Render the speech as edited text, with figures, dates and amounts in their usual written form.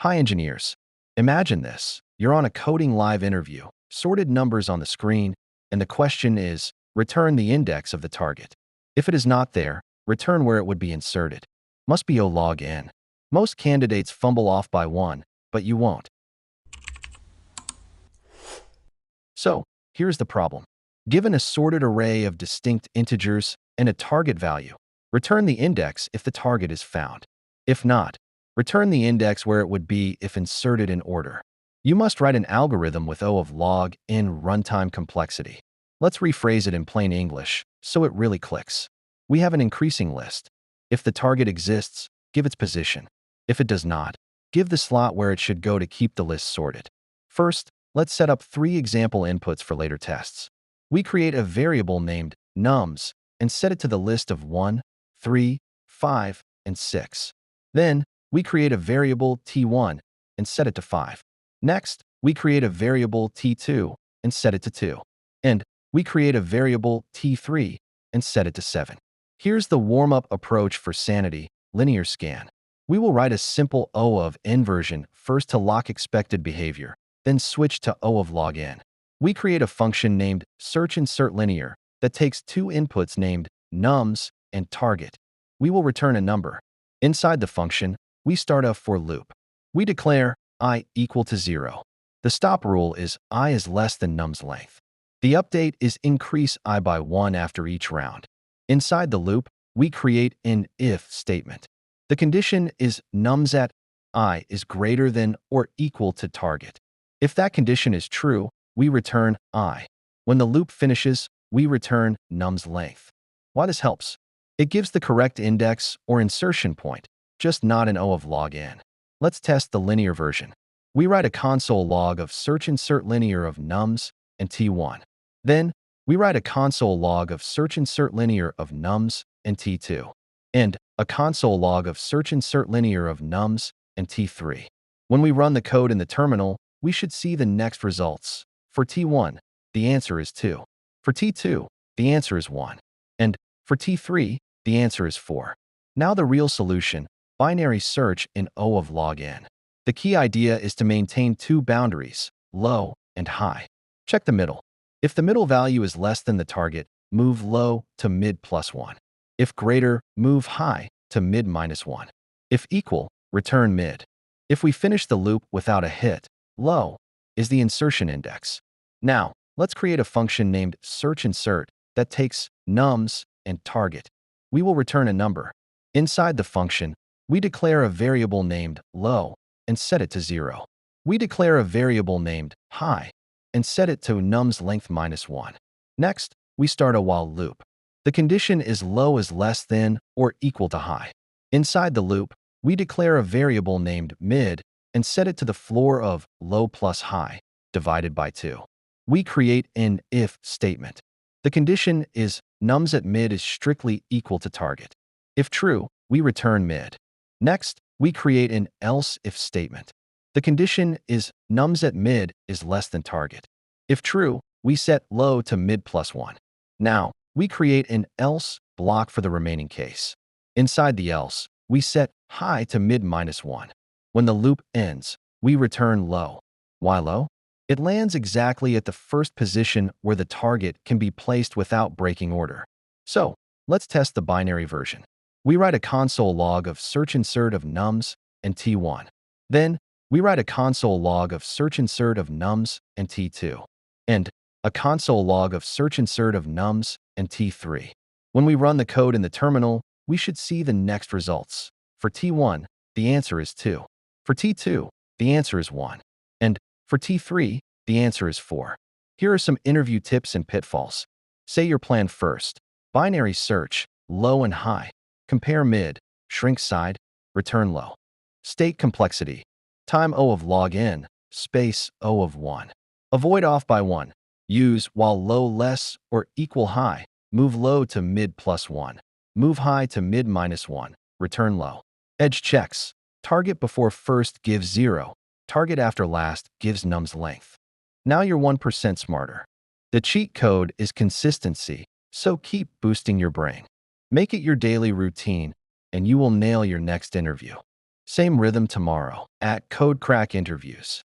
Hi, engineers. Imagine this. You're on a coding live interview, sorted numbers on the screen, and the question is, return the index of the target. If it is not there, return where it would be inserted. Must be log in. Most candidates fumble off by one, but you won't. So, here's the problem. Given a sorted array of distinct integers and a target value, return the index if the target is found. If not, return the index where it would be if inserted in order. You must write an algorithm with O of log in runtime complexity. Let's rephrase it in plain English so it really clicks. We have an increasing list. If the target exists, give its position. If it does not, give the slot where it should go to keep the list sorted. First, let's set up 3 example inputs for later tests. We create a variable named nums and set it to the list of 1, 3, 5, and 6. Then, we create a variable t1 and set it to 5. Next, we create a variable t2 and set it to 2. And we create a variable t3 and set it to 7. Here's the warm-up approach for sanity, linear scan. We will write a simple O of inversion first to lock expected behavior, then switch to O of log in. We create a function named search_insert_linear that takes 2 inputs named nums and target. We will return a number. Inside the function, we start a for loop. We declare I equal to 0. The stop rule is I is less than num's length. The update is increase I by 1 after each round. Inside the loop, we create an if statement. The condition is nums at I is greater than or equal to target. If that condition is true, we return I. When the loop finishes, we return num's length. Why this helps? It gives the correct index or insertion point, just not an O of log in. Let's test the linear version. We write a console log of search_insert_linear of nums and t1. Then, we write a console log of search_insert_linear of nums and t2. And a console log of search_insert_linear of nums and t3. When we run the code in the terminal, we should see the next results. For t1, the answer is 2. For t2, the answer is 1. And for t3, the answer is 4. Now the real solution, binary search in O of log in. The key idea is to maintain 2 boundaries, low and high. Check the middle. If the middle value is less than the target, move low to mid +1. If greater, move high to mid -1. If equal, return mid. If we finish the loop without a hit, low is the insertion index. Now, let's create a function named search_insert that takes nums and target. We will return a number. Inside the function, we declare a variable named low and set it to 0. We declare a variable named high and set it to num's length -1. Next, we start a while loop. The condition is low is less than or equal to high. Inside the loop, we declare a variable named mid and set it to the floor of low plus high divided by 2. We create an if statement. The condition is nums at mid is strictly equal to target. If true, we return mid. Next, we create an else if statement. The condition is nums at mid is less than target. If true, we set low to mid +1. Now, we create an else block for the remaining case. Inside the else, we set high to mid -1. When the loop ends, we return low. Why low? It lands exactly at the first position where the target can be placed without breaking order. So, let's test the binary version. We write a console log of search_insert of nums and t1. Then, we write a console log of search_insert of nums and t2. And a console log of search_insert of nums and t3. When we run the code in the terminal, we should see the next results. For t1, the answer is 2. For t2, the answer is 1. And for t3, the answer is 4. Here are some interview tips and pitfalls. Say your plan first. Binary search, low and high. Compare mid, shrink side, return low. State complexity. Time O of log in, space O of 1. Avoid off by 1. Use while low less or equal high. Move low to mid +1. Move high to mid -1. Return low. Edge checks. Target before first gives 0. Target after last gives num's length. Now you're 1% smarter. The cheat code is consistency, so keep boosting your brain. Make it your daily routine, and you will nail your next interview. Same rhythm tomorrow at Code Crack Interviews.